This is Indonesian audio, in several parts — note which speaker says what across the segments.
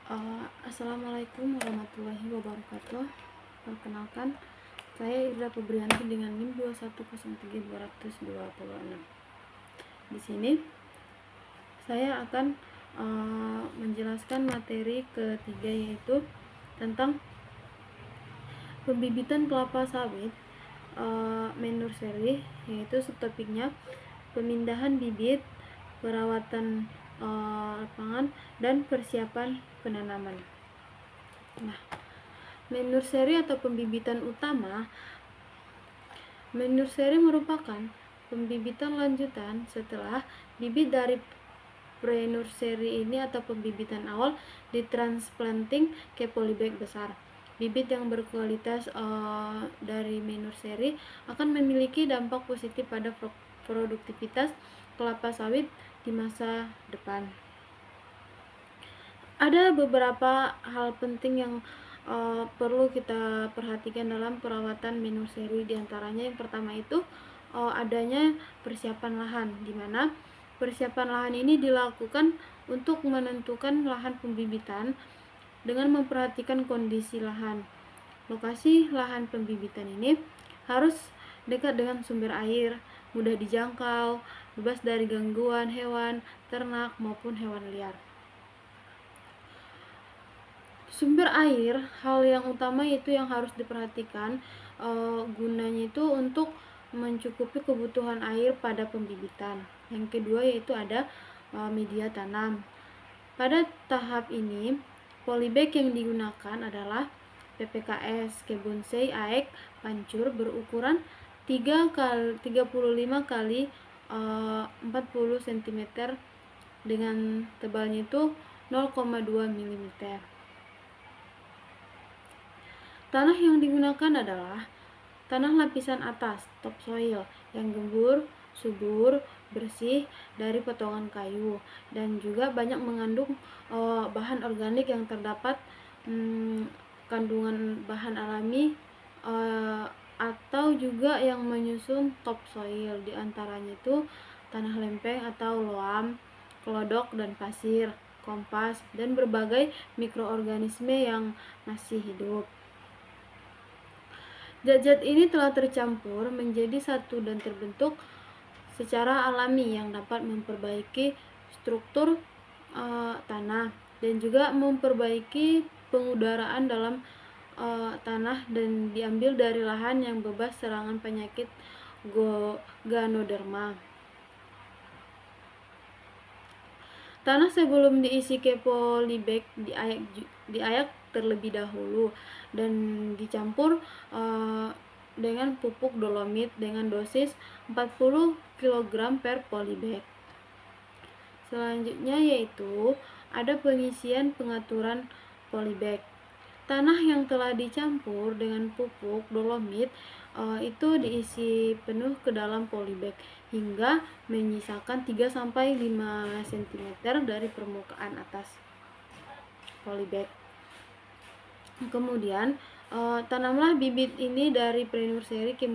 Speaker 1: Assalamualaikum warahmatullahi wabarakatuh. Perkenalkan, saya Irda Febrianti dengan NIM 2103226. Di sini saya akan menjelaskan materi ketiga, yaitu tentang pembibitan kelapa sawit nursery, yaitu subtopiknya pemindahan bibit, perawatan lapangan, dan persiapan penanaman. Nah, nursery atau pembibitan utama. Nursery merupakan pembibitan lanjutan setelah bibit dari pre-nursery ini atau pembibitan awal ditransplanting ke polybag besar. Bibit yang berkualitas dari nursery akan memiliki dampak positif pada produktivitas kelapa sawit di masa depan. Ada beberapa hal penting yang perlu kita perhatikan dalam perawatan nursery. Di antaranya yang pertama itu adanya persiapan lahan, di mana persiapan lahan ini dilakukan untuk menentukan lahan pembibitan dengan memperhatikan kondisi lahan. Lokasi lahan pembibitan ini harus dekat dengan sumber air, mudah dijangkau, bebas dari gangguan hewan, ternak maupun hewan liar. Sumber air, hal yang utama itu yang harus diperhatikan, gunanya itu untuk mencukupi kebutuhan air pada pembibitan. Yang kedua yaitu ada media tanam. Pada tahap ini, polybag yang digunakan adalah PPKS Kebonsai AEK pancur berukuran 35 kali 40 cm dengan tebalnya itu 0,2 mm. Tanah yang digunakan adalah tanah lapisan atas, topsoil, yang gembur, subur, bersih dari potongan kayu, dan juga banyak mengandung bahan organik yang terdapat kandungan bahan alami atau juga yang menyusun topsoil. Di antaranya itu tanah lempeng atau loam, kelodok dan pasir, kompas, dan berbagai mikroorganisme yang masih hidup. Zat-zat ini telah tercampur menjadi satu dan terbentuk secara alami yang dapat memperbaiki struktur tanah dan juga memperbaiki pengudaraan dalam tanah dan diambil dari lahan yang bebas serangan penyakit Ganoderma. Tanah sebelum diisi ke polybag diayak terlebih dahulu dan dicampur dengan pupuk dolomit dengan dosis 40 kg per polybag. Selanjutnya yaitu ada pengisian pengaturan polybag. Tanah yang telah dicampur dengan pupuk dolomit itu diisi penuh ke dalam polybag hingga menyisakan 3-5 cm dari permukaan atas polybag. Kemudian tanamlah bibit ini dari pre-nursery ke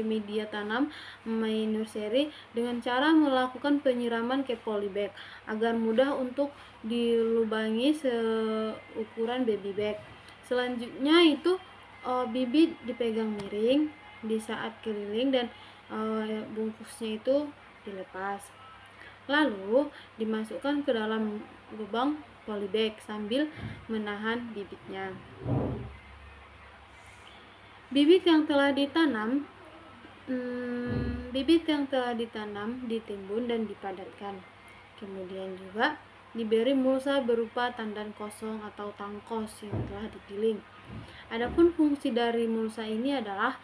Speaker 1: media tanam main nursery dengan cara melakukan penyiraman ke polybag agar mudah untuk dilubangi seukuran baby bag. Selanjutnya itu bibit dipegang miring di saat keliling dan bungkusnya itu dilepas. Lalu dimasukkan ke dalam lubang polybag sambil menahan bibitnya. Bibit yang telah ditanam ditimbun dan dipadatkan. Kemudian juga diberi mulsa berupa tandan kosong atau tangkos yang telah digiling. Adapun fungsi dari mulsa ini adalah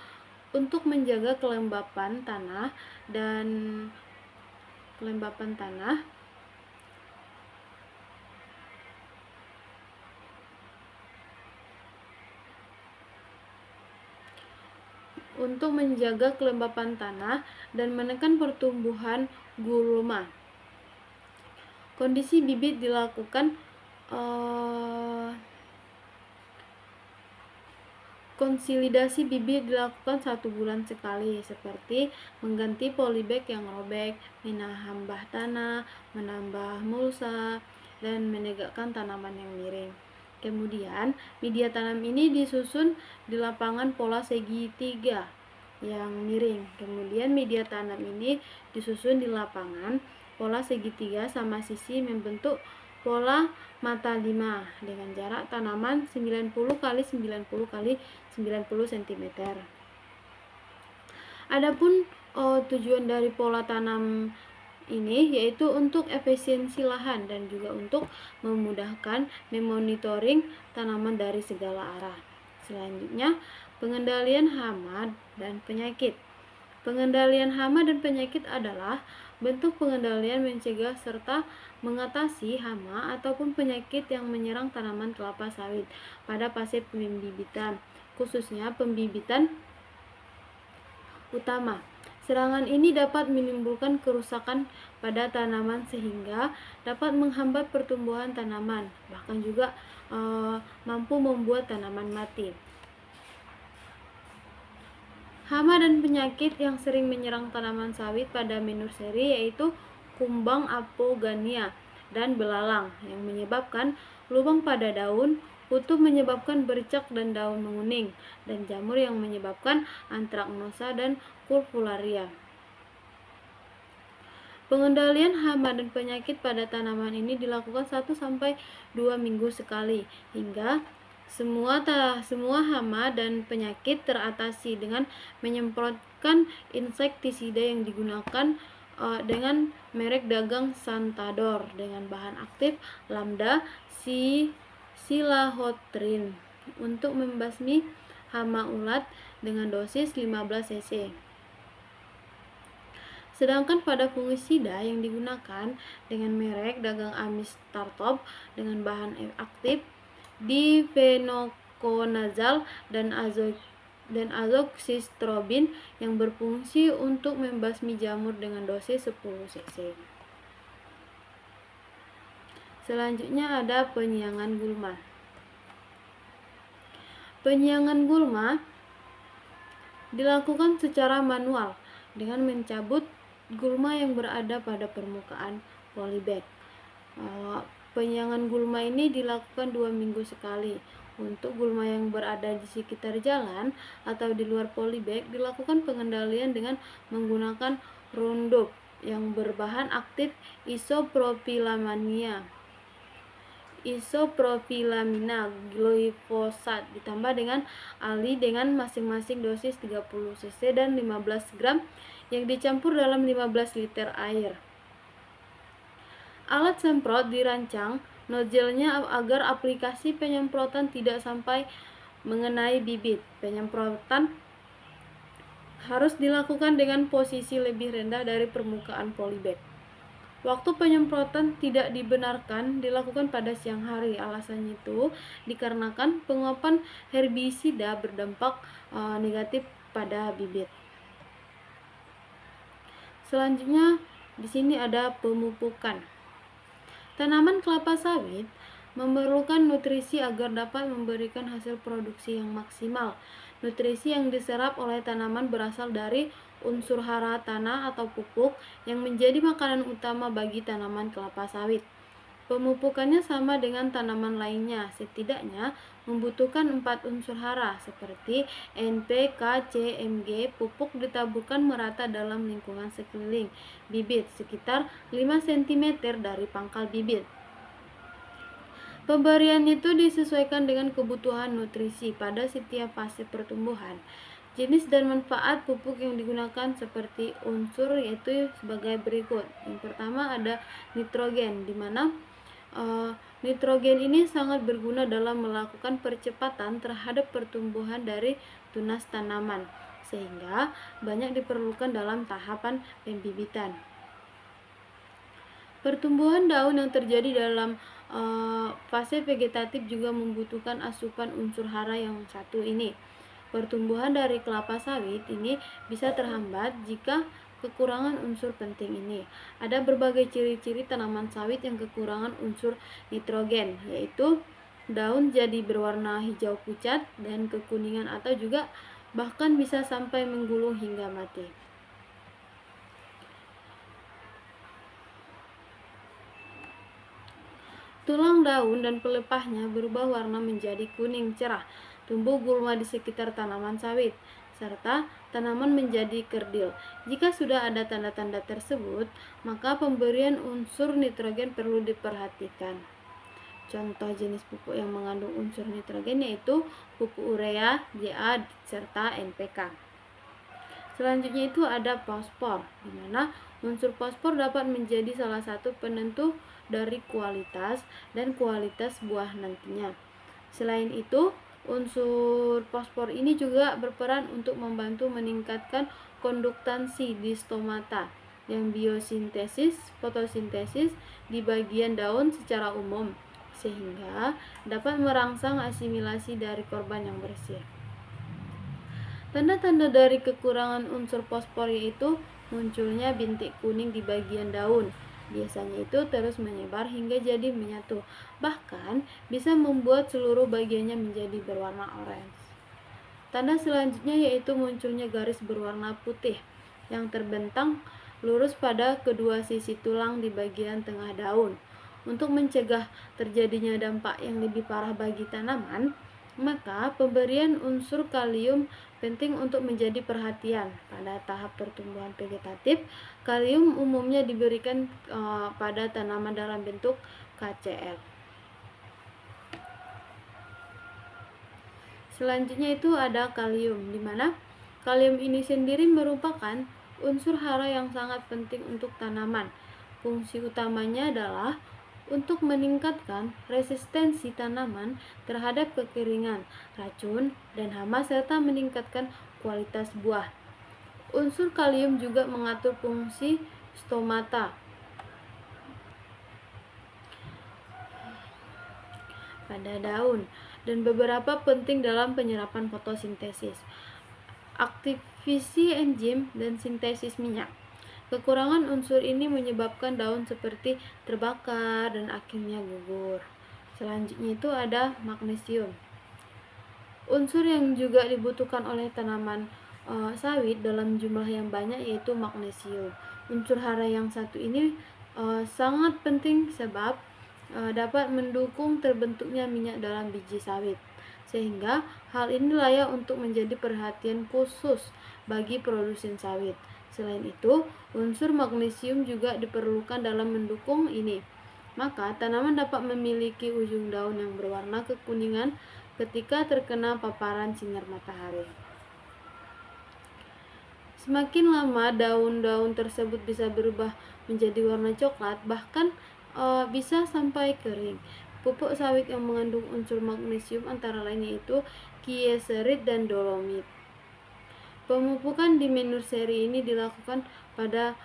Speaker 1: untuk menjaga kelembapan tanah dan menekan pertumbuhan gulma. Kondisi bibit dilakukan konsolidasi bibit dilakukan 1 bulan sekali, seperti mengganti polybag yang robek, menambah tanah, menambah mulsa, dan menegakkan tanaman yang miring. Kemudian, media tanam ini disusun di lapangan pola segitiga yang miring. Kemudian, media tanam ini disusun di lapangan pola segitiga sama sisi membentuk pola mata 5 dengan jarak tanaman 90 x 90 x 90 cm. Adapun tujuan dari pola tanam ini yaitu untuk efisiensi lahan dan juga untuk memudahkan memonitoring tanaman dari segala arah. Selanjutnya, pengendalian hama dan penyakit. Pengendalian hama dan penyakit adalah bentuk pengendalian mencegah serta mengatasi hama ataupun penyakit yang menyerang tanaman kelapa sawit pada fase pembibitan, khususnya pembibitan utama. Serangan ini dapat menimbulkan kerusakan pada tanaman sehingga dapat menghambat pertumbuhan tanaman, bahkan juga mampu membuat tanaman mati. Hama dan penyakit yang sering menyerang tanaman sawit pada menurseri yaitu kumbang apogania dan belalang yang menyebabkan lubang pada daun, kutu menyebabkan bercak dan daun menguning, dan jamur yang menyebabkan antraknosa dan kurvularia. Pengendalian hama dan penyakit pada tanaman ini dilakukan 1-2 minggu sekali hingga semua hama dan penyakit teratasi dengan menyemprotkan insektisida yang digunakan dengan merek dagang Santador dengan bahan aktif lambda silahotrin untuk membasmi hama ulat dengan dosis 15 cc. Sedangkan pada fungisida yang digunakan dengan merek dagang Amistartop dengan bahan aktif difenokonazal dan azoxystrobin yang berfungsi untuk membasmi jamur dengan dosis 10 cc. Selanjutnya ada penyiangan gulma. Penyiangan gulma dilakukan secara manual dengan mencabut gulma yang berada pada permukaan polybag. Penyiangan gulma ini dilakukan 2 minggu sekali. Untuk gulma yang berada di sekitar jalan atau di luar polybag dilakukan pengendalian dengan menggunakan Roundup yang berbahan aktif isopropilamina glifosat ditambah dengan ali dengan masing-masing dosis 30 cc dan 15 gram yang dicampur dalam 15 liter air. Alat semprot dirancang nozzle-nya agar aplikasi penyemprotan tidak sampai mengenai bibit. Penyemprotan harus dilakukan dengan posisi lebih rendah dari permukaan polybag. Waktu penyemprotan tidak dibenarkan dilakukan pada siang hari. Alasannya itu dikarenakan penguapan herbisida berdampak negatif pada bibit. Selanjutnya di sini ada pemupukan. Tanaman kelapa sawit memerlukan nutrisi agar dapat memberikan hasil produksi yang maksimal. Nutrisi yang diserap oleh tanaman berasal dari unsur hara tanah atau pupuk yang menjadi makanan utama bagi tanaman kelapa sawit. Pemupukannya sama dengan tanaman lainnya, setidaknya membutuhkan 4 unsur hara seperti N, P, K, C, Mg. Pupuk ditaburkan merata dalam lingkungan sekeliling bibit sekitar 5 cm dari pangkal bibit. Pemberian itu disesuaikan dengan kebutuhan nutrisi pada setiap fase pertumbuhan. Jenis dan manfaat pupuk yang digunakan seperti unsur yaitu sebagai berikut. Yang pertama ada nitrogen, di mana nitrogen ini sangat berguna dalam melakukan percepatan terhadap pertumbuhan dari tunas tanaman, sehingga banyak diperlukan dalam tahapan pembibitan. Pertumbuhan daun yang terjadi dalam fase vegetatif juga membutuhkan asupan unsur hara yang satu ini. Pertumbuhan dari kelapa sawit ini bisa terhambat jika kekurangan unsur penting ini. Ada berbagai ciri-ciri tanaman sawit yang kekurangan unsur nitrogen, yaitu daun jadi berwarna hijau pucat dan kekuningan atau juga bahkan bisa sampai menggulung hingga mati. Tulang daun dan pelepahnya berubah warna menjadi kuning cerah, tumbuh gulma di sekitar tanaman sawit, serta tanaman menjadi kerdil. Jika sudah ada tanda-tanda tersebut, maka pemberian unsur nitrogen perlu diperhatikan. Contoh jenis pupuk yang mengandung unsur nitrogen yaitu pupuk urea, JA, serta NPK. Selanjutnya itu ada fosfor, di mana unsur fosfor dapat menjadi salah satu penentu dari kualitas dan kualitas buah nantinya. Selain itu, unsur fosfor ini juga berperan untuk membantu meningkatkan konduktansi di stomata yang biosintesis, fotosintesis di bagian daun secara umum, sehingga dapat merangsang asimilasi dari korban yang bersih. Tanda-tanda dari kekurangan unsur fosfor yaitu munculnya bintik kuning di bagian daun. Biasanya itu terus menyebar hingga jadi menyatu, bahkan bisa membuat seluruh bagiannya menjadi berwarna orange. Tanda selanjutnya yaitu munculnya garis berwarna putih yang terbentang lurus pada kedua sisi tulang di bagian tengah daun. Untuk mencegah terjadinya dampak yang lebih parah bagi tanaman, maka pemberian unsur kalium penting untuk menjadi perhatian. Pada tahap pertumbuhan vegetatif, kalium umumnya diberikan pada tanaman dalam bentuk KCl. Selanjutnya itu ada kalium, di mana kalium ini sendiri merupakan unsur hara yang sangat penting untuk tanaman. Fungsi utamanya adalah untuk meningkatkan resistensi tanaman terhadap kekeringan, racun, dan hama serta meningkatkan kualitas buah. Unsur kalium juga mengatur fungsi stomata pada daun dan beberapa penting dalam penyerapan fotosintesis, aktivasi enzim, dan sintesis minyak. Kekurangan unsur ini menyebabkan daun seperti terbakar dan akhirnya gugur. Selanjutnya itu ada magnesium. Unsur yang juga dibutuhkan oleh tanaman sawit dalam jumlah yang banyak yaitu magnesium. Unsur hara yang satu ini sangat penting sebab dapat mendukung terbentuknya minyak dalam biji sawit. Sehingga hal ini layak untuk menjadi perhatian khusus bagi produsen sawit. Selain itu, unsur magnesium juga diperlukan dalam mendukung ini. Maka, tanaman dapat memiliki ujung daun yang berwarna kekuningan ketika terkena paparan sinar matahari. Semakin lama, daun-daun tersebut bisa berubah menjadi warna coklat, bahkan bisa sampai kering. Pupuk sawit yang mengandung unsur magnesium antara lain yaitu kieserit dan dolomit. Pemupukan di nursery ini dilakukan pada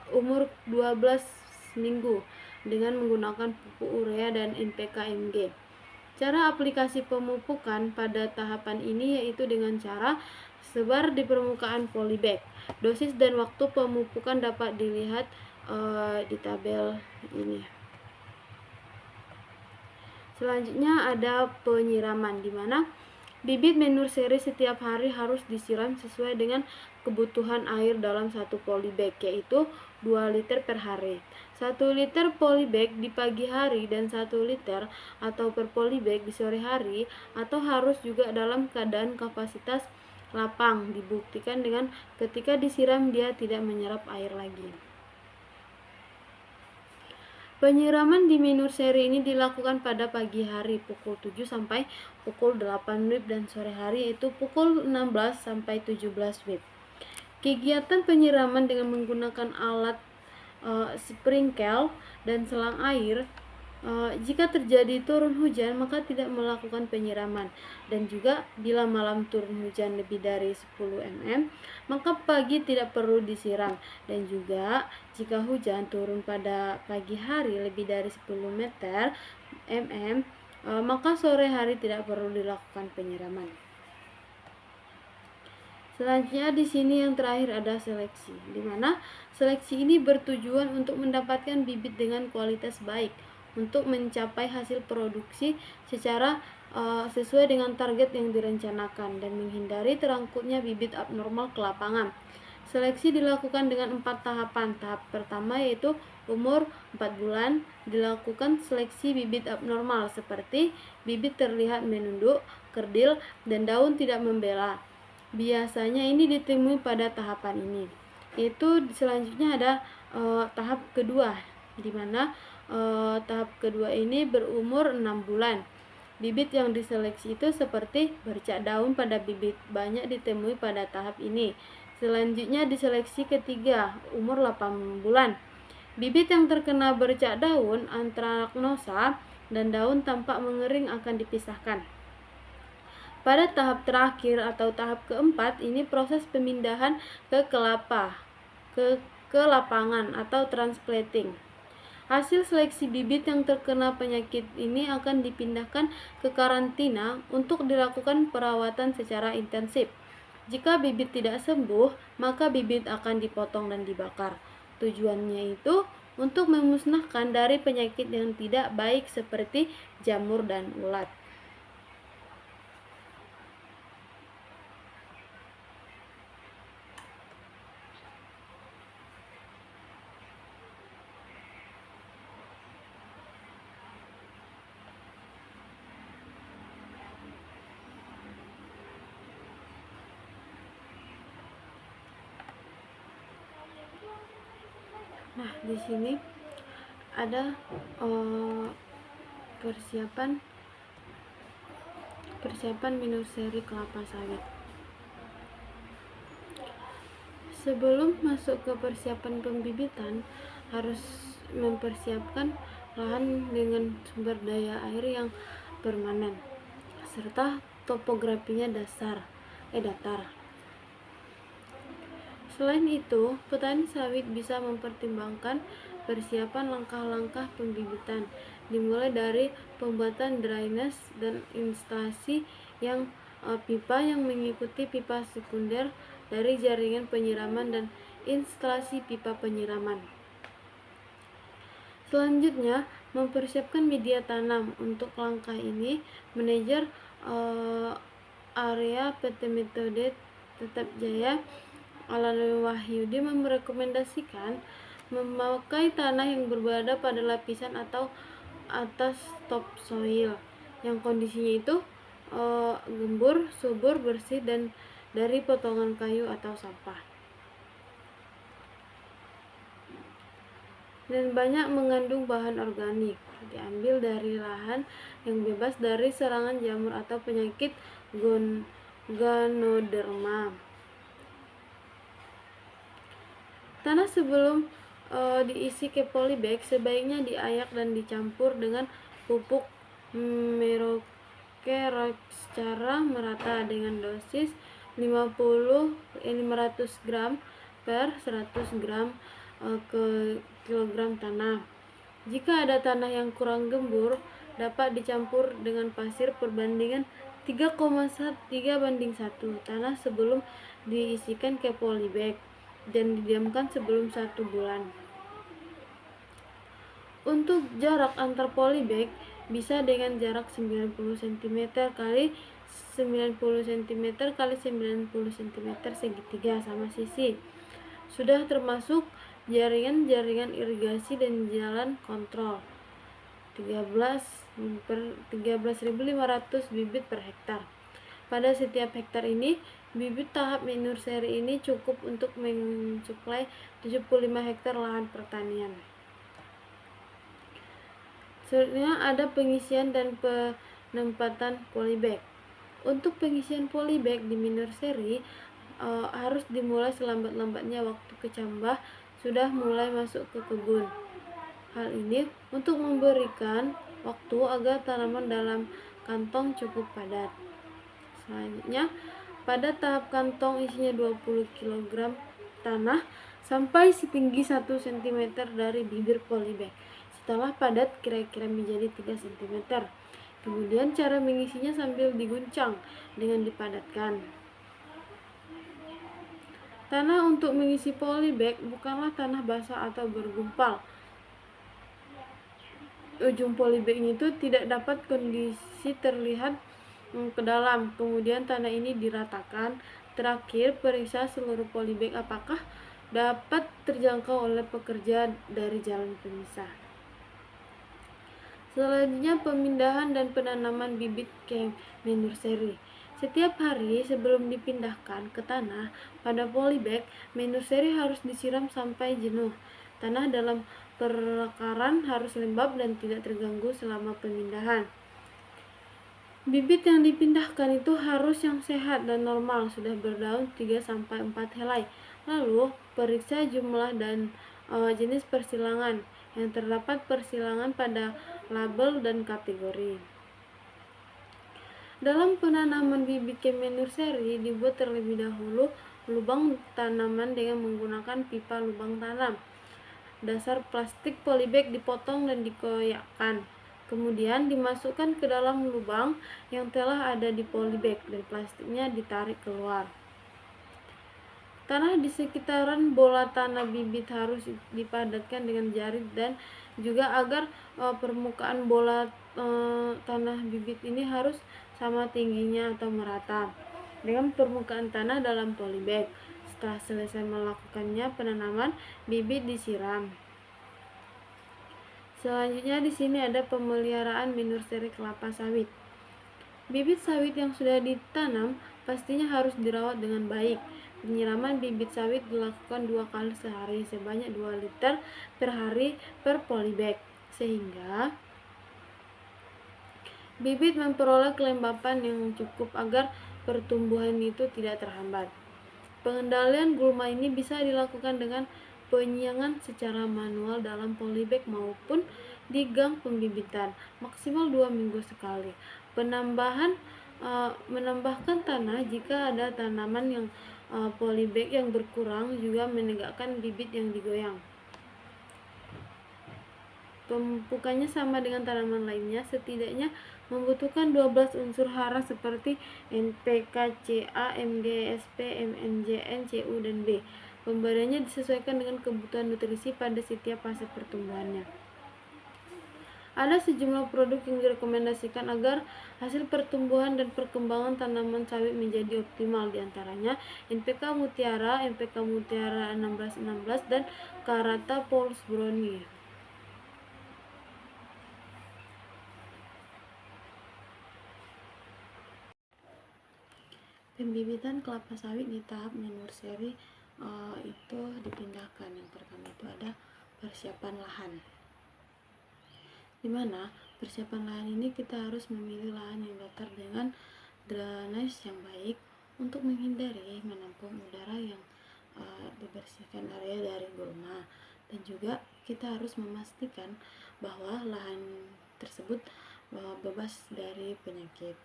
Speaker 1: umur 12 minggu dengan menggunakan pupuk urea dan NPK-Mg. Cara aplikasi pemupukan pada tahapan ini yaitu dengan cara sebar di permukaan polybag. Dosis dan waktu pemupukan dapat dilihat di tabel ini. Selanjutnya ada penyiraman, di mana bibit nursery setiap hari harus disiram sesuai dengan kebutuhan air dalam satu polybag, yaitu 2 liter per hari. 1 liter polybag di pagi hari dan 1 liter atau per polybag di sore hari, atau harus juga dalam keadaan kapasitas lapang. Dibuktikan dengan ketika disiram dia tidak menyerap air lagi. Penyiraman di nursery ini dilakukan pada pagi hari pukul 7 sampai pukul 8 WIB dan sore hari yaitu pukul 16 sampai 17 WIB. Kegiatan penyiraman dengan menggunakan alat sprinkle dan selang air. Jika terjadi turun hujan maka tidak melakukan penyiraman, dan juga bila malam turun hujan lebih dari 10 mm maka pagi tidak perlu disiram, dan juga jika hujan turun pada pagi hari lebih dari 10 mm maka sore hari tidak perlu dilakukan penyiraman. Selanjutnya di sini yang terakhir ada seleksi, di mana seleksi ini bertujuan untuk mendapatkan bibit dengan kualitas baik untuk mencapai hasil produksi secara sesuai dengan target yang direncanakan dan menghindari terangkutnya bibit abnormal ke lapangan. Seleksi dilakukan dengan 4 tahapan. Tahap pertama yaitu umur 4 bulan, dilakukan seleksi bibit abnormal seperti bibit terlihat menunduk, kerdil, dan daun tidak membela. Biasanya ini ditemui pada tahapan ini. Itu selanjutnya ada tahap kedua, di mana tahap kedua ini berumur 6 bulan. Bibit yang diseleksi itu seperti bercak daun pada bibit, banyak ditemui pada tahap ini. Selanjutnya diseleksi ketiga, umur 8 bulan. Bibit yang terkena bercak daun, antraknosa, dan daun tampak mengering akan dipisahkan. Pada tahap terakhir atau tahap keempat, ini proses pemindahan ke kelapa, ke lapangan atau transplanting. Hasil seleksi bibit yang terkena penyakit ini akan dipindahkan ke karantina untuk dilakukan perawatan secara intensif. Jika bibit tidak sembuh, maka bibit akan dipotong dan dibakar. Tujuannya itu untuk memusnahkan dari penyakit yang tidak baik seperti jamur dan ulat. Nah, di sini ada persiapan minor seri kelapa sawit. Sebelum masuk ke persiapan pembibitan, harus mempersiapkan lahan dengan sumber daya air yang permanen serta topografinya datar. Selain itu, petani sawit bisa mempertimbangkan persiapan langkah-langkah pembibitan, dimulai dari pembuatan drainase dan instalasi yang pipa yang mengikuti pipa sekunder dari jaringan penyiraman dan instalasi pipa penyiraman. Selanjutnya, mempersiapkan media tanam. Untuk langkah ini, manajer area PT Metode Tetap Jaya Alan Wahyudi merekomendasikan memakai tanah yang berada pada lapisan atau atas topsoil yang kondisinya itu gembur, subur, bersih, dan dari potongan kayu atau sampah, dan banyak mengandung bahan organik. Diambil dari lahan yang bebas dari serangan jamur atau penyakit Ganoderma. Tanah sebelum diisi ke polybag sebaiknya diayak dan dicampur dengan pupuk meroke secara merata dengan dosis 500 gram per 100 gram ke kilogram tanah. Jika ada tanah yang kurang gembur, dapat dicampur dengan pasir perbandingan 3,1 tanah sebelum diisikan ke polybag dan didiamkan sebelum 1 bulan. Untuk jarak antar polybag bisa dengan jarak 90 cm kali 90 cm kali 90 cm segitiga sama sisi. Sudah termasuk jaringan irigasi dan jalan kontrol. 13.500 bibit per hektar. Pada setiap hektar ini, bibit tahap minor seri ini cukup untuk mensuplai 75 hektar lahan pertanian. Selanjutnya ada pengisian dan penempatan polybag. Untuk pengisian polybag di minor seri harus dimulai selambat-lambatnya waktu kecambah sudah mulai masuk ke kebun. Hal ini untuk memberikan waktu agar tanaman dalam kantong cukup padat. Selanjutnya, pada tahap kantong isinya 20 kg tanah sampai setinggi 1 cm dari bibir polybag. Setelah padat kira-kira menjadi 3 cm. Kemudian cara mengisinya sambil diguncang dengan dipadatkan. Tanah untuk mengisi polybag bukanlah tanah basah atau bergumpal. Ujung polybag itu tidak dapat kondisi terlihat ke dalam. Kemudian tanah ini diratakan, Terakhir, periksa seluruh polybag apakah dapat terjangkau oleh pekerja dari jalan pemisah. Selanjutnya, pemindahan dan penanaman bibit ke nursery. Setiap hari sebelum dipindahkan ke tanah pada polybag, nursery harus disiram sampai jenuh. Tanah dalam perakaran harus lembab dan tidak terganggu selama pemindahan. Bibit yang dipindahkan itu harus yang sehat dan normal, sudah berdaun 3-4 helai. Lalu, periksa jumlah dan jenis persilangan. Yang terdapat persilangan pada label dan kategori. Dalam penanaman bibit ke nursery, dibuat terlebih dahulu lubang tanaman dengan menggunakan pipa lubang tanam. Dasar plastik polybag dipotong dan dikoyakkan. Kemudian dimasukkan ke dalam lubang yang telah ada di polybag dan plastiknya ditarik keluar. Tanah di sekitaran bola tanah bibit harus dipadatkan dengan jari dan juga agar permukaan bola tanah bibit ini harus sama tingginya atau merata dengan permukaan tanah dalam polybag. Setelah selesai melakukannya, penanaman bibit disiram. Selanjutnya di sini ada pemeliharaan nursery kelapa sawit. Bibit sawit yang sudah ditanam pastinya harus dirawat dengan baik. Penyiraman bibit sawit dilakukan 2 kali sehari sebanyak 2 liter per hari per polybag, sehingga bibit memperoleh kelembapan yang cukup agar pertumbuhan itu tidak terhambat. Pengendalian gulma ini bisa dilakukan dengan penyiangan secara manual dalam polybag maupun di gang pembibitan, maksimal 2 minggu sekali. Menambahkan tanah jika ada tanaman yang polybag yang berkurang, juga menegakkan bibit yang digoyang. Pemupukannya sama dengan tanaman lainnya, setidaknya membutuhkan 12 unsur hara seperti NPK, Ca, MgSp, MnJn, Cu, dan B. Pemberiannya disesuaikan dengan kebutuhan nutrisi pada setiap fase pertumbuhannya. Ada sejumlah produk yang direkomendasikan agar hasil pertumbuhan dan perkembangan tanaman sawit menjadi optimal, diantaranya NPK Mutiara 1616 dan Karata Paulus Brownie. Pembibitan kelapa sawit di tahap nursery itu dipindahkan. Yang pertama itu ada persiapan lahan, dimana persiapan lahan ini kita harus memilih lahan yang datar dengan drainase yang baik untuk menghindari menampung udara yang dibersihkan area dari gulma, dan juga kita harus memastikan bahwa lahan tersebut bebas dari penyakit.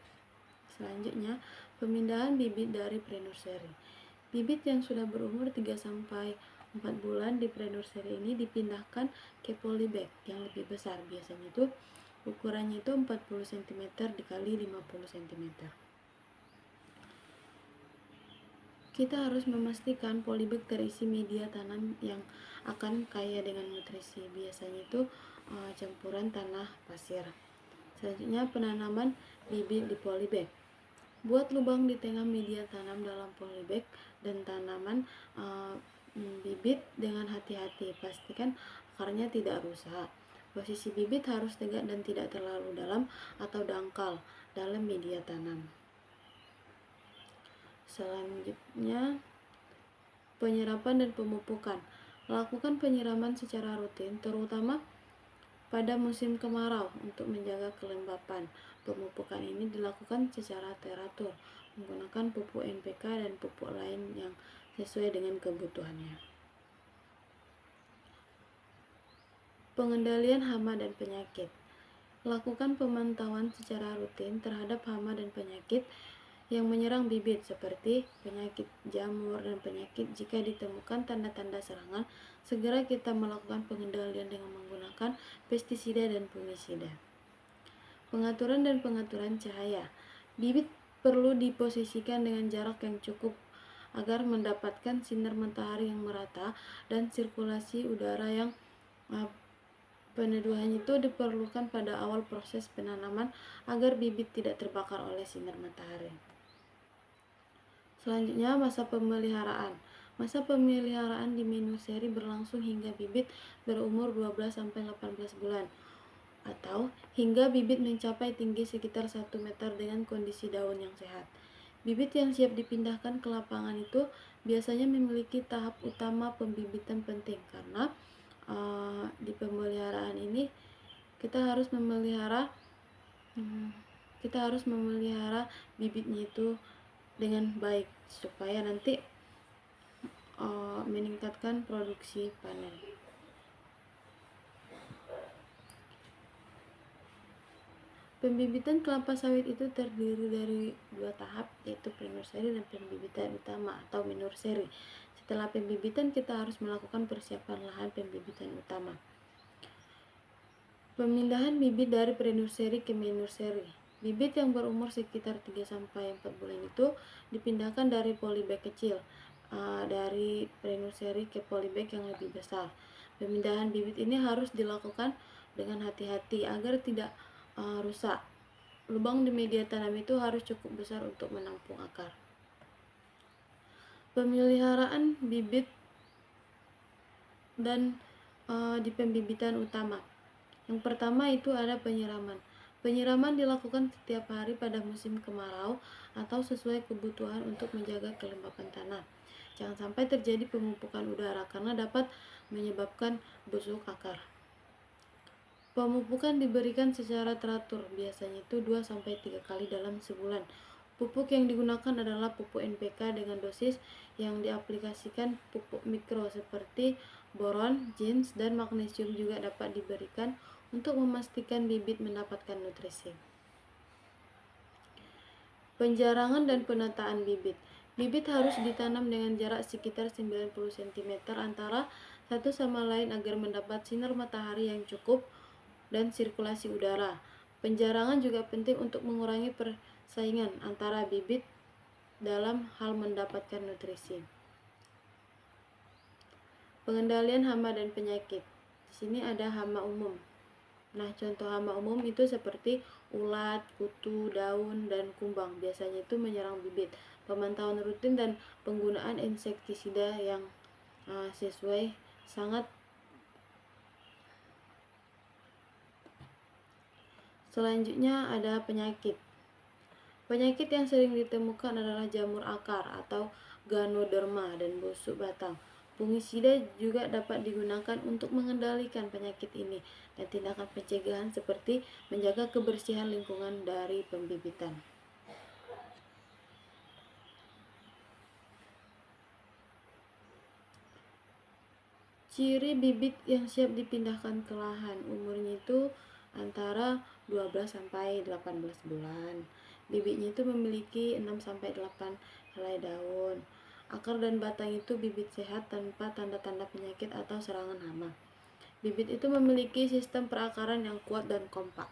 Speaker 1: Selanjutnya, pemindahan bibit dari pre-nursery. Bibit yang sudah berumur 3-4 bulan di pre-nursery ini dipindahkan ke polybag yang lebih besar. Biasanya itu ukurannya itu 40 cm dikali 50 cm. Kita harus memastikan polybag terisi media tanam yang akan kaya dengan nutrisi. Biasanya itu campuran tanah pasir. Selanjutnya, penanaman bibit di polybag. Buat lubang di tengah media tanam dalam polybag dan tanaman bibit dengan hati-hati. Pastikan akarnya tidak rusak. Posisi bibit harus tegak dan tidak terlalu dalam atau dangkal dalam media tanam. Selanjutnya, penyerapan dan pemupukan. Lakukan penyiraman secara rutin, terutama pada musim kemarau untuk menjaga kelembapan. Pemupukan ini dilakukan secara teratur menggunakan pupuk NPK dan pupuk lain yang sesuai dengan kebutuhannya. Pengendalian hama dan penyakit. Lakukan pemantauan secara rutin terhadap hama dan penyakit yang menyerang bibit seperti penyakit jamur dan penyakit. Jika ditemukan tanda-tanda serangan, segera kita melakukan pengendalian dengan menggunakan pestisida dan fungisida. Pengaturan dan pengaturan cahaya. Bibit perlu diposisikan dengan jarak yang cukup agar mendapatkan sinar matahari yang merata dan sirkulasi udara yang peneduhan itu diperlukan pada awal proses penanaman agar bibit tidak terbakar oleh sinar matahari. Selanjutnya, masa pemeliharaan. Masa pemeliharaan di minor seri berlangsung hingga bibit berumur 12-18 bulan atau hingga bibit mencapai tinggi sekitar 1 meter dengan kondisi daun yang sehat. Bibit yang siap dipindahkan ke lapangan itu biasanya memiliki tahap utama pembibitan penting karena di pemeliharaan ini kita harus memelihara bibitnya itu dengan baik supaya nanti meningkatkan produksi panen. Pembibitan kelapa sawit itu terdiri dari 2 tahap, yaitu pre-nursery dan pembibitan utama atau minor-seri. Setelah pembibitan, kita harus melakukan persiapan lahan pembibitan utama. Pemindahan bibit dari pre-nursery ke minor-seri. Bibit yang berumur sekitar 3-4 bulan itu dipindahkan dari polybag kecil, dari pre-nursery ke polybag yang lebih besar. Pemindahan bibit ini harus dilakukan dengan hati-hati agar tidak rusak. Lubang di media tanam itu harus cukup besar untuk menampung akar. Pemeliharaan bibit dan di pembibitan utama. Yang pertama itu ada penyiraman. Penyiraman dilakukan setiap hari pada musim kemarau atau sesuai kebutuhan untuk menjaga kelembapan tanah. Jangan sampai terjadi pemupukan udara karena dapat menyebabkan busuk akar. Pemupukan diberikan secara teratur, biasanya itu 2-3 kali dalam sebulan. Pupuk yang digunakan adalah pupuk NPK dengan dosis yang diaplikasikan pupuk mikro seperti boron, zink, dan magnesium juga dapat diberikan untuk memastikan bibit mendapatkan nutrisi. Penjarangan dan penataan bibit. Bibit harus ditanam dengan jarak sekitar 90 cm antara satu sama lain agar mendapat sinar matahari yang cukup dan sirkulasi udara. Penjarangan juga penting untuk mengurangi persaingan antara bibit dalam hal mendapatkan nutrisi. Pengendalian hama dan penyakit. Di sini ada hama umum. Nah, contoh hama umum itu seperti ulat, kutu, daun, dan kumbang. Biasanya itu menyerang bibit. Pemantauan rutin dan penggunaan insektisida yang sesuai sangat. Selanjutnya ada penyakit. Penyakit yang sering ditemukan adalah jamur akar atau ganoderma dan busuk batang. Fungisida juga dapat digunakan untuk mengendalikan penyakit ini dan tindakan pencegahan seperti menjaga kebersihan lingkungan dari pembibitan. Ciri bibit yang siap dipindahkan ke lahan, umurnya itu antara 12-18 bulan. Bibitnya itu memiliki 6-8 helai daun. Akar dan batang itu bibit sehat tanpa tanda-tanda penyakit atau serangan hama. Bibit itu memiliki sistem perakaran yang kuat dan kompak.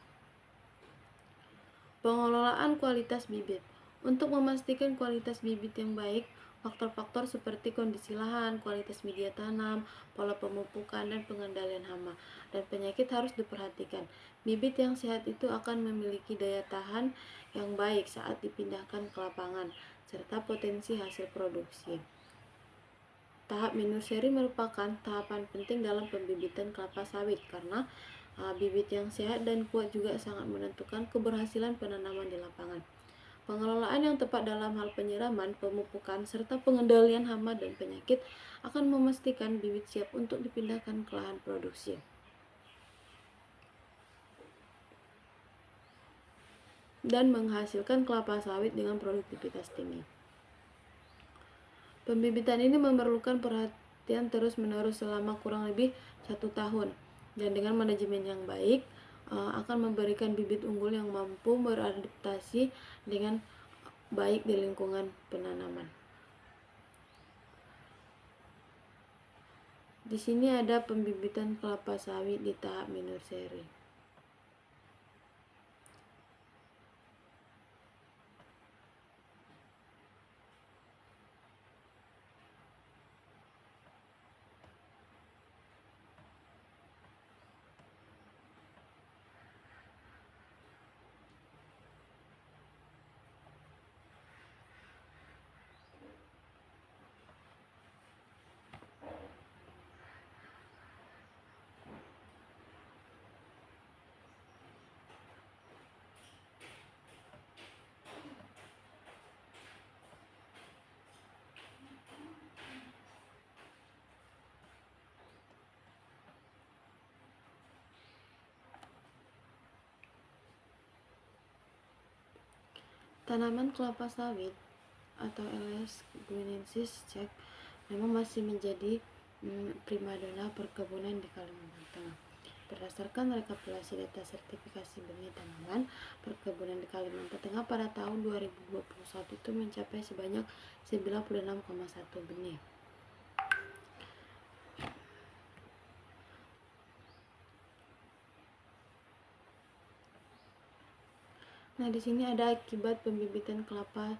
Speaker 1: Pengelolaan kualitas bibit. Untuk memastikan kualitas bibit yang baik, faktor-faktor seperti kondisi lahan, kualitas media tanam, pola pemupukan, dan pengendalian hama dan penyakit harus diperhatikan. Bibit yang sehat itu akan memiliki daya tahan yang baik saat dipindahkan ke lapangan, serta potensi hasil produksi. Tahap minor seri merupakan tahapan penting dalam pembibitan kelapa sawit karena bibit yang sehat dan kuat juga sangat menentukan keberhasilan penanaman di lapangan. Pengelolaan yang tepat dalam hal penyiraman, pemupukan, serta pengendalian hama dan penyakit akan memastikan bibit siap untuk dipindahkan ke lahan produksi. Dan menghasilkan kelapa sawit dengan produktivitas tinggi. Pembibitan ini memerlukan perhatian terus-menerus selama kurang lebih 1 tahun dan dengan manajemen yang baik akan memberikan bibit unggul yang mampu beradaptasi dengan baik di lingkungan penanaman. Di sini ada pembibitan kelapa sawit di tahap minor seri. Tanaman kelapa sawit atau Aedes guineensis Cek memang masih menjadi primadona perkebunan di Kalimantan Tengah. Berdasarkan rekapitulasi data sertifikasi benih tanaman perkebunan di Kalimantan Tengah pada tahun 2021 itu mencapai sebanyak 96,1 benih. Nah, di sini ada akibat pembibitan kelapa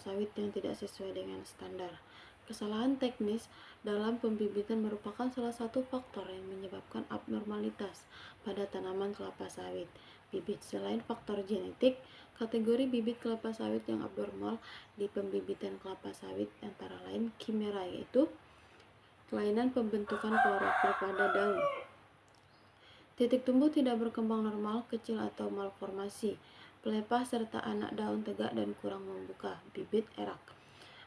Speaker 1: sawit yang tidak sesuai dengan standar. Kesalahan teknis dalam pembibitan merupakan salah satu faktor yang menyebabkan abnormalitas pada tanaman kelapa sawit bibit. Selain faktor genetik, kategori bibit kelapa sawit yang abnormal di pembibitan kelapa sawit antara lain kimera, yaitu kelainan pembentukan klorofil pada daun, titik tumbuh tidak berkembang normal, kecil atau malformasi, pelepah serta anak daun tegak dan kurang membuka, bibit erak,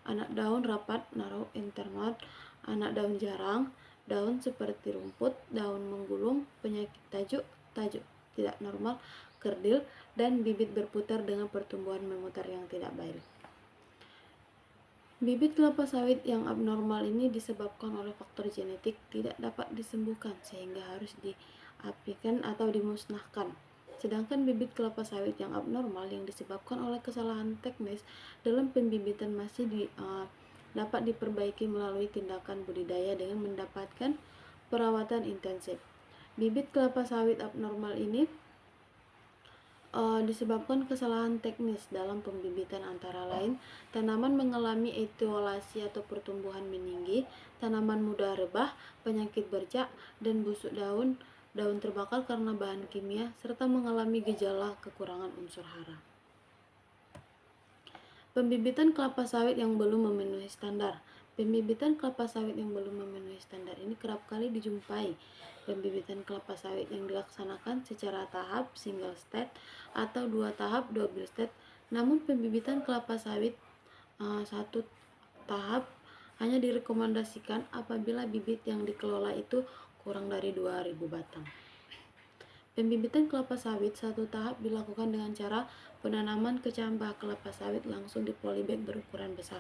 Speaker 1: anak daun rapat, narrow internode, anak daun jarang, daun seperti rumput, daun menggulung, penyakit tajuk tidak normal, kerdil, dan bibit berputar dengan pertumbuhan memutar yang tidak baik. Bibit kelapa sawit yang abnormal ini disebabkan oleh faktor genetik tidak dapat disembuhkan sehingga harus diapikan atau dimusnahkan. Sedangkan bibit kelapa sawit yang abnormal yang disebabkan oleh kesalahan teknis dalam pembibitan masih dapat diperbaiki melalui tindakan budidaya dengan mendapatkan perawatan intensif. Bibit kelapa sawit abnormal ini disebabkan kesalahan teknis dalam pembibitan antara lain tanaman mengalami etiolasi atau pertumbuhan meninggi, tanaman mudah rebah, penyakit bercak dan busuk daun terbakar karena bahan kimia, serta mengalami gejala kekurangan unsur hara. Pembibitan kelapa sawit yang belum memenuhi standar. Pembibitan kelapa sawit yang belum memenuhi standar ini kerap kali dijumpai. Pembibitan kelapa sawit yang dilaksanakan secara tahap single stage atau 2 tahap double stage. Namun pembibitan kelapa sawit satu tahap hanya direkomendasikan apabila bibit yang dikelola itu kurang dari 2.000 batang. Pembibitan kelapa sawit satu tahap dilakukan dengan cara penanaman kecambah kelapa sawit langsung di polybag berukuran besar.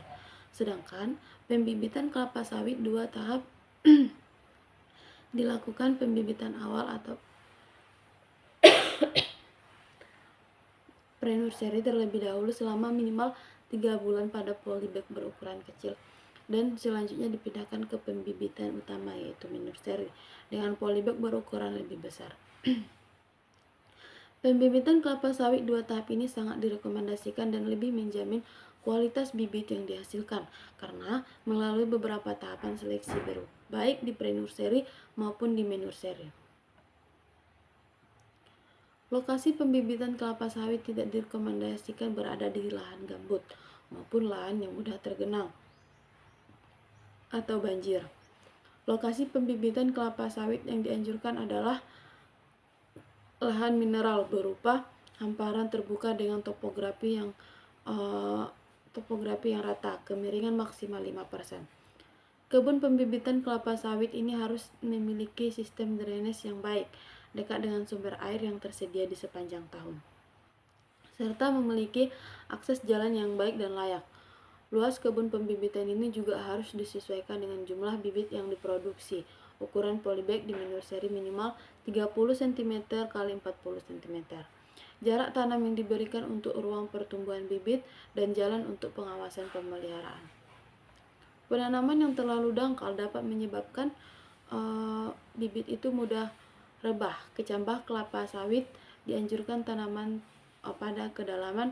Speaker 1: Sedangkan pembibitan kelapa sawit 2 tahap dilakukan pembibitan awal atau pre-nursery terlebih dahulu selama minimal 3 bulan pada polybag berukuran kecil dan selanjutnya dipindahkan ke pembibitan utama yaitu nursery dengan polybag berukuran lebih besar. Pembibitan kelapa sawit 2 tahap ini sangat direkomendasikan dan lebih menjamin kualitas bibit yang dihasilkan karena melalui beberapa tahapan seleksi baru, baik di pre-nursery maupun di nursery. Lokasi pembibitan kelapa sawit tidak direkomendasikan berada di lahan gambut maupun lahan yang mudah tergenang atau banjir. Lokasi pembibitan kelapa sawit yang dianjurkan adalah lahan mineral berupa hamparan terbuka dengan topografi yang rata, kemiringan maksimal 5%. Kebun pembibitan kelapa sawit ini harus memiliki sistem drainase yang baik, dekat dengan sumber air yang tersedia di sepanjang tahun, serta memiliki akses jalan yang baik dan layak. Luas kebun pembibitan ini juga harus disesuaikan dengan jumlah bibit yang diproduksi. Ukuran polybag di nursery minimal 30 cm x 40 cm. Jarak tanam yang diberikan untuk ruang pertumbuhan bibit dan jalan untuk pengawasan pemeliharaan. Penanaman yang terlalu dangkal dapat menyebabkan bibit itu mudah rebah. Kecambah kelapa sawit dianjurkan tanaman pada kedalaman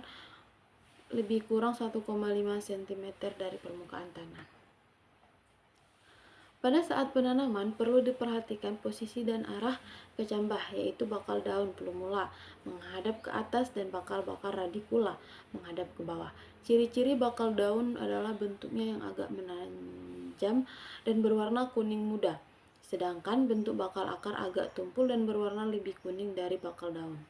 Speaker 1: lebih kurang 1,5 cm dari permukaan tanah. Pada saat penanaman perlu diperhatikan posisi dan arah kecambah, yaitu bakal daun plumula menghadap ke atas dan bakal radicula menghadap ke bawah. Ciri-ciri bakal daun adalah bentuknya yang agak menanjam dan berwarna kuning muda, sedangkan bentuk bakal akar agak tumpul dan berwarna lebih kuning dari bakal daun.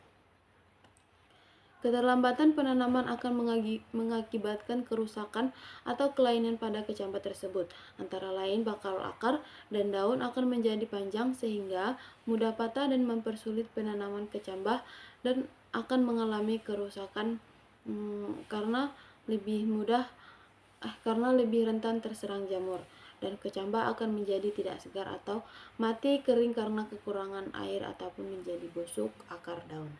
Speaker 1: Keterlambatan penanaman akan mengakibatkan kerusakan atau kelainan pada kecambah tersebut. Antara lain bakal akar dan daun akan menjadi panjang sehingga mudah patah dan mempersulit penanaman kecambah dan akan mengalami kerusakan karena lebih rentan terserang jamur, dan kecambah akan menjadi tidak segar atau mati kering karena kekurangan air ataupun menjadi busuk akar daun.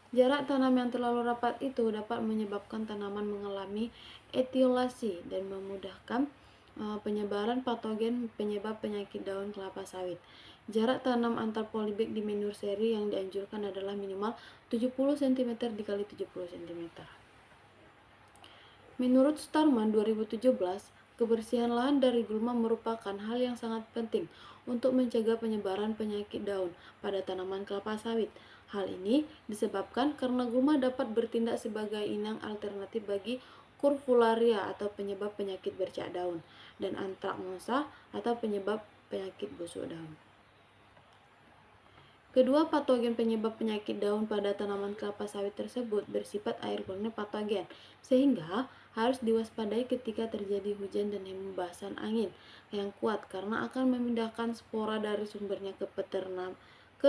Speaker 1: Jarak tanam yang terlalu rapat itu dapat menyebabkan tanaman mengalami etiolasi dan memudahkan penyebaran patogen penyebab penyakit daun kelapa sawit. Jarak tanam antar polybag di nursery yang dianjurkan adalah minimal 70 cm dikali 70 cm. Menurut Starman 2017, kebersihan lahan dari gulma merupakan hal yang sangat penting untuk mencegah penyebaran penyakit daun pada tanaman kelapa sawit. Hal ini disebabkan karena gulma dapat bertindak sebagai inang alternatif bagi kurvularia atau penyebab penyakit bercak daun, dan antraknosa atau penyebab penyakit busuk daun. Kedua patogen penyebab penyakit daun pada tanaman kelapa sawit tersebut bersifat airborne patogen, sehingga harus diwaspadai ketika terjadi hujan dan hembusan angin yang kuat karena akan memindahkan spora dari sumbernya ke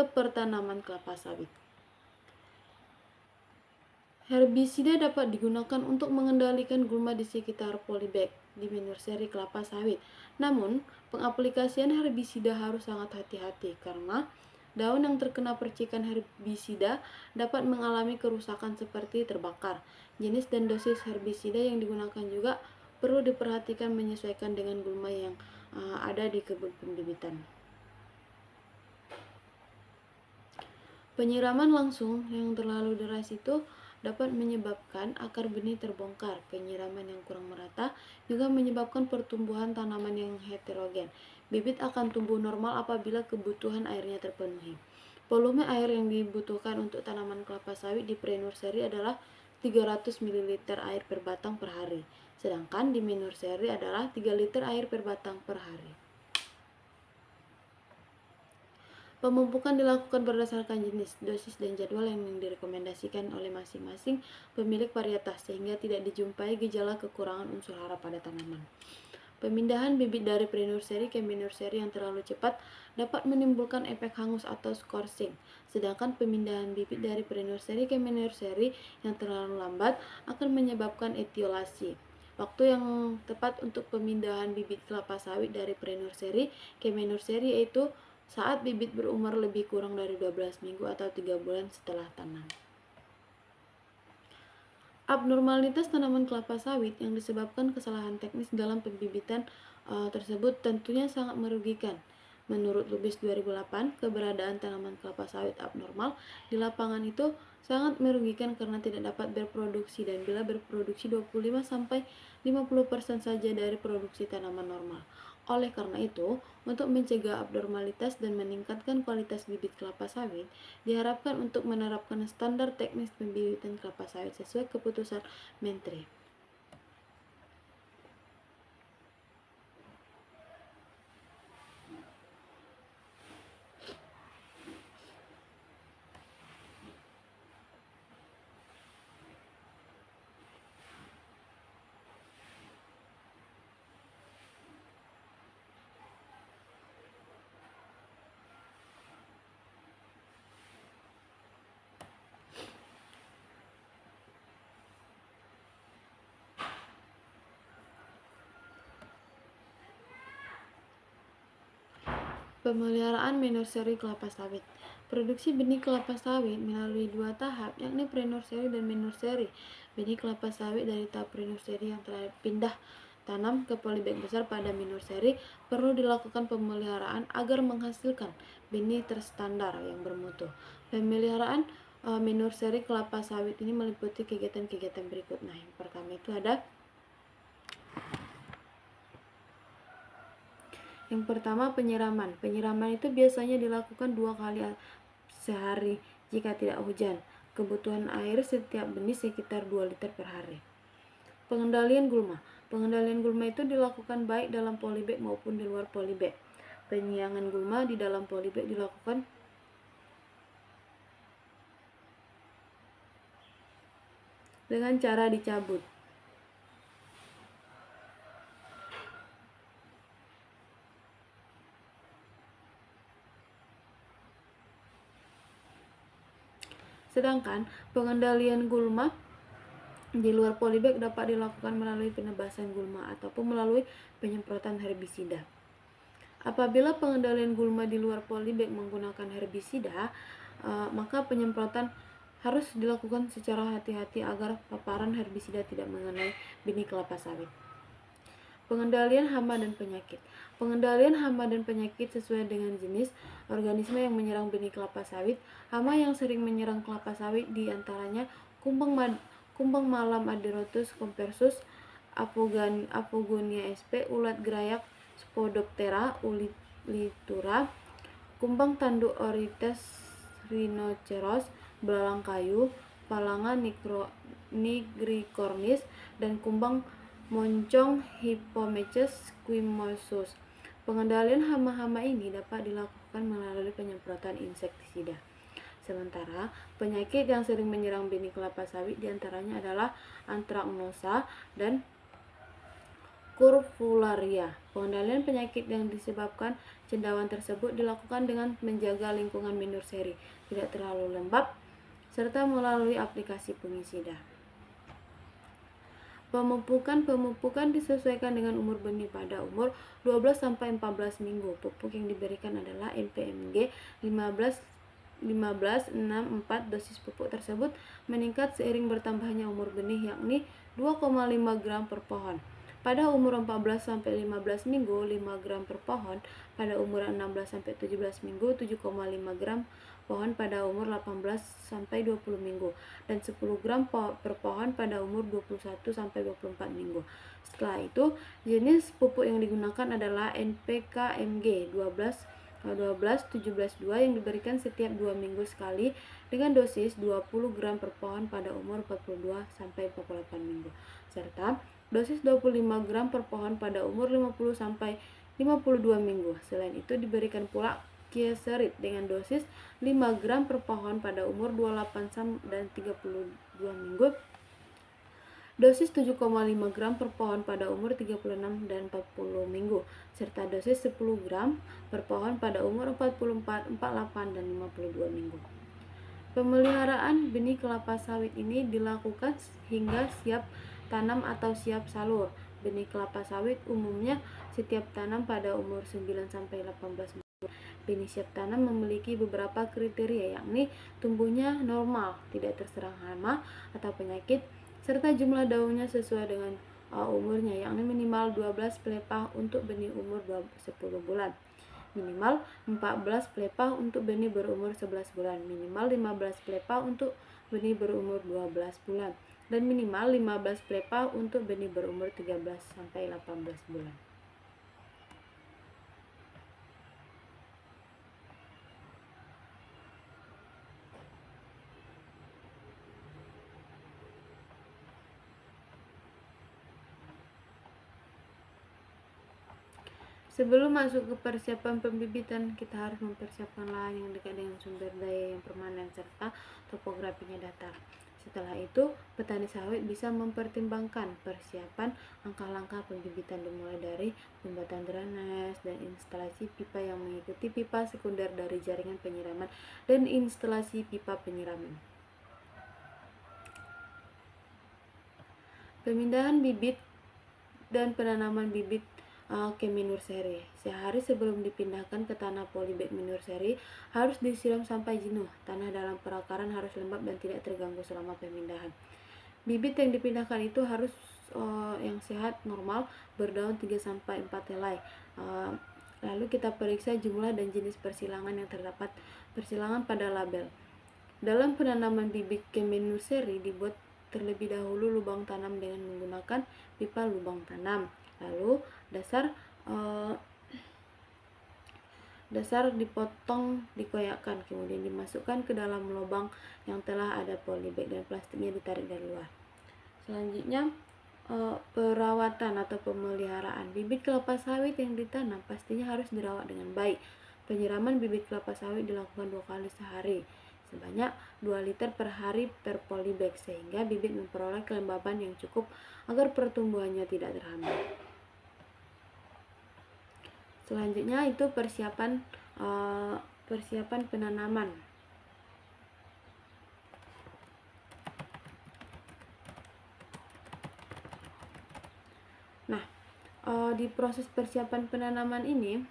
Speaker 1: pertanaman kelapa sawit. Herbisida dapat digunakan untuk mengendalikan gulma di sekitar polybag di nursery kelapa sawit. Namun, pengaplikasian herbisida harus sangat hati-hati karena daun yang terkena percikan herbisida dapat mengalami kerusakan seperti terbakar. Jenis dan dosis herbisida yang digunakan juga perlu diperhatikan menyesuaikan dengan gulma yang ada di kebun pembibitan. Penyiraman langsung yang terlalu deras itu dapat menyebabkan akar benih terbongkar. Penyiraman yang kurang merata juga menyebabkan pertumbuhan tanaman yang heterogen. Bibit akan tumbuh normal apabila kebutuhan airnya terpenuhi. Volume air yang dibutuhkan untuk tanaman kelapa sawit di pre-nursery adalah 300 ml air per batang per hari, sedangkan di mid-nursery adalah 3 liter air per batang per hari. Pemupukan dilakukan berdasarkan jenis, dosis, dan jadwal yang direkomendasikan oleh masing-masing pemilik varietas sehingga tidak dijumpai gejala kekurangan unsur hara pada tanaman. Pemindahan bibit dari pre-nursery ke mid-nursery yang terlalu cepat dapat menimbulkan efek hangus atau scorching, sedangkan pemindahan bibit dari pre-nursery ke mid-nursery yang terlalu lambat akan menyebabkan etiolasi. Waktu yang tepat untuk pemindahan bibit kelapa sawit dari pre-nursery ke mid-nursery yaitu saat bibit berumur lebih kurang dari 12 minggu atau 3 bulan setelah tanam. Abnormalitas tanaman kelapa sawit yang disebabkan kesalahan teknis dalam pembibitan tersebut tentunya sangat merugikan. Menurut Lubis 2008, keberadaan tanaman kelapa sawit abnormal di lapangan itu sangat merugikan karena tidak dapat berproduksi, dan bila berproduksi 25-50% saja dari produksi tanaman normal. Oleh karena itu, untuk mencegah abnormalitas dan meningkatkan kualitas bibit kelapa sawit, diharapkan untuk menerapkan standar teknis pembibitan kelapa sawit sesuai keputusan Menteri. Pemeliharaan nursery kelapa sawit. Produksi benih kelapa sawit melalui dua tahap, yakni pre-nursery dan mid-nursery. Benih kelapa sawit dari tahap pre-nursery yang telah pindah tanam ke polybag besar pada mid-nursery perlu dilakukan pemeliharaan agar menghasilkan benih terstandar yang bermutu. Pemeliharaan mid-nursery kelapa sawit ini meliputi kegiatan-kegiatan berikut. Nah, yang pertama itu ada Yang pertama, penyiraman. Penyiraman itu biasanya dilakukan 2 kali sehari jika tidak hujan. Kebutuhan air setiap benih sekitar 2 liter per hari. Pengendalian gulma. Pengendalian gulma itu dilakukan baik dalam polybag maupun di luar polybag. Penyiangan gulma di dalam polybag dilakukan dengan cara dicabut. Sedangkan pengendalian gulma di luar polybag dapat dilakukan melalui penebasan gulma ataupun melalui penyemprotan herbisida. Apabila pengendalian gulma di luar polybag menggunakan herbisida, maka penyemprotan harus dilakukan secara hati-hati agar paparan herbisida tidak mengenai benih kelapa sawit. Pengendalian hama dan penyakit. Pengendalian hama dan penyakit sesuai dengan jenis organisme yang menyerang benih kelapa sawit. Hama yang sering menyerang kelapa sawit diantaranya kumbang malam Aderotus compersus, Apogonia sp, ulat gerayak Spodoptera ulitura, kumbang tanduk Orites rhinoceros, belalang kayu, palanga nigricornis, dan kumbang moncong Hypomeces squamossus. Pengendalian hama-hama ini dapat dilakukan melalui penyemprotan insektisida. Sementara penyakit yang sering menyerang benih kelapa sawit diantaranya adalah Anthracnosa dan Curvularia. Pengendalian penyakit yang disebabkan cendawan tersebut dilakukan dengan menjaga lingkungan menurseri tidak terlalu lembab serta melalui aplikasi fungisida. Pemupukan disesuaikan dengan umur benih. Pada umur 12-14 minggu, pupuk yang diberikan adalah NPMG 15-6-4. Dosis pupuk tersebut meningkat seiring bertambahnya umur benih, yakni 2,5 gram per pohon. Pada umur 14-15 minggu, 5 gram per pohon. Pada umur 16-17 minggu, 7,5 gram pohon pada umur 18-20 minggu, dan 10 gram per pohon pada umur 21-24 minggu. Setelah itu, jenis pupuk yang digunakan adalah NPKMG 12-17-2 yang diberikan setiap 2 minggu sekali dengan dosis 20 gram per pohon pada umur 42-48 minggu, serta dosis 25 gram per pohon pada umur 50-52 minggu. Selain itu, diberikan pula Kieserit dengan dosis 5 gram per pohon pada umur 28 dan 32 minggu, dosis 7,5 gram per pohon pada umur 36 dan 40 minggu, serta dosis 10 gram per pohon pada umur 44, 48, dan 52 minggu. Pemeliharaan benih kelapa sawit ini dilakukan hingga siap tanam atau siap salur. Benih kelapa sawit umumnya setiap tanam pada umur 9-18 minggu. Benih siap tanam memiliki beberapa kriteria, yakni tumbuhnya normal, tidak terserang hama atau penyakit, serta jumlah daunnya sesuai dengan umurnya, yakni minimal 12 pelepah untuk benih umur 10 bulan, minimal 14 pelepah untuk benih berumur 11 bulan, minimal 15 pelepah untuk benih berumur 12 bulan, dan minimal 15 pelepah untuk benih berumur 13-18 bulan. Sebelum masuk ke persiapan pembibitan, kita harus mempersiapkan lahan yang dekat dengan sumber daya yang permanen serta topografinya datar. Setelah itu, petani sawit bisa mempertimbangkan persiapan langkah-langkah pembibitan, dimulai dari pembuatan drainase dan instalasi pipa yang mengikuti pipa sekunder dari jaringan penyiraman dan instalasi pipa penyiraman. Pemindahan bibit dan penanaman bibit ke menurseri. Sehari sebelum dipindahkan ke tanah polybag menurseri harus disiram sampai jenuh. Tanah dalam perakaran harus lembab dan tidak terganggu selama pemindahan. Bibit yang dipindahkan itu harus yang sehat, normal, berdaun 3-4 helai. Lalu kita periksa jumlah dan jenis persilangan yang terdapat persilangan pada label. Dalam penanaman bibit ke menurseri dibuat terlebih dahulu lubang tanam dengan menggunakan pipa lubang tanam. Lalu dasar dipotong, dikoyakkan, kemudian dimasukkan ke dalam lubang yang telah ada polybag dan plastiknya ditarik dari luar. Selanjutnya, perawatan atau pemeliharaan. Bibit kelapa sawit yang ditanam pastinya harus dirawat dengan baik. Penyiraman bibit kelapa sawit dilakukan 2 kali sehari, sebanyak 2 liter per hari per polybag, sehingga bibit memperoleh kelembaban yang cukup agar pertumbuhannya tidak terhambat. Selanjutnya itu persiapan penanaman. di proses persiapan penanaman ini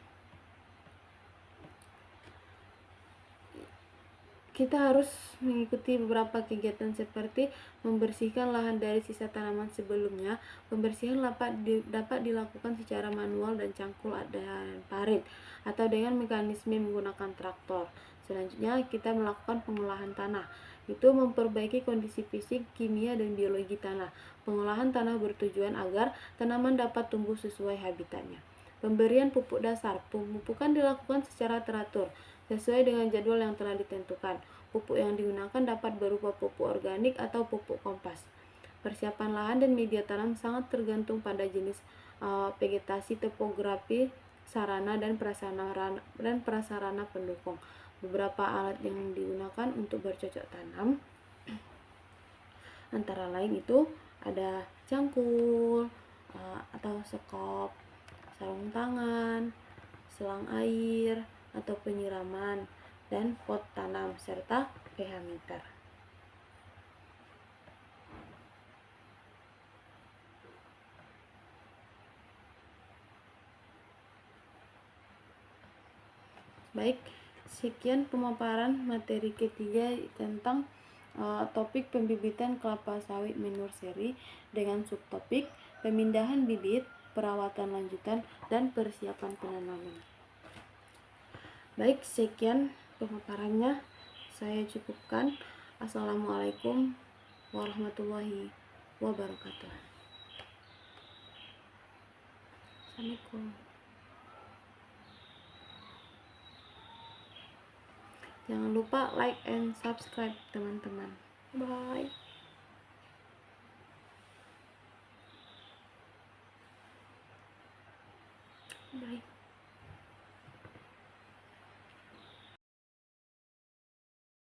Speaker 1: kita harus mengikuti beberapa kegiatan seperti membersihkan lahan dari sisa tanaman sebelumnya. Pembersihan dapat dilakukan secara manual dan cangkul dan parit atau dengan mekanisme menggunakan traktor. Selanjutnya kita melakukan pengolahan tanah, itu memperbaiki kondisi fisik, kimia, dan biologi tanah. Pengolahan tanah bertujuan agar tanaman dapat tumbuh sesuai habitatnya. Pemberian pupuk dasar. Pemupukan dilakukan secara teratur sesuai dengan jadwal yang telah ditentukan. Pupuk yang digunakan dapat berupa pupuk organik atau pupuk kompas. Persiapan lahan dan media tanam sangat tergantung pada jenis vegetasi, topografi, sarana dan prasarana pendukung. Beberapa alat yang digunakan untuk bercocok tanam antara lain itu ada cangkul atau sekop, sarung tangan, selang air atau penyiraman, dan pot tanam serta pH meter. Baik, sekian pemaparan materi ketiga tentang topik pembibitan kelapa sawit minor seri dengan subtopik pemindahan bibit, perawatan lanjutan, dan persiapan penanaman. Baik, sekian pemaparannya, saya cukupkan. Assalamualaikum warahmatullahi wabarakatuh. Assalamualaikum. Jangan lupa like and subscribe teman-teman. Bye. Bye.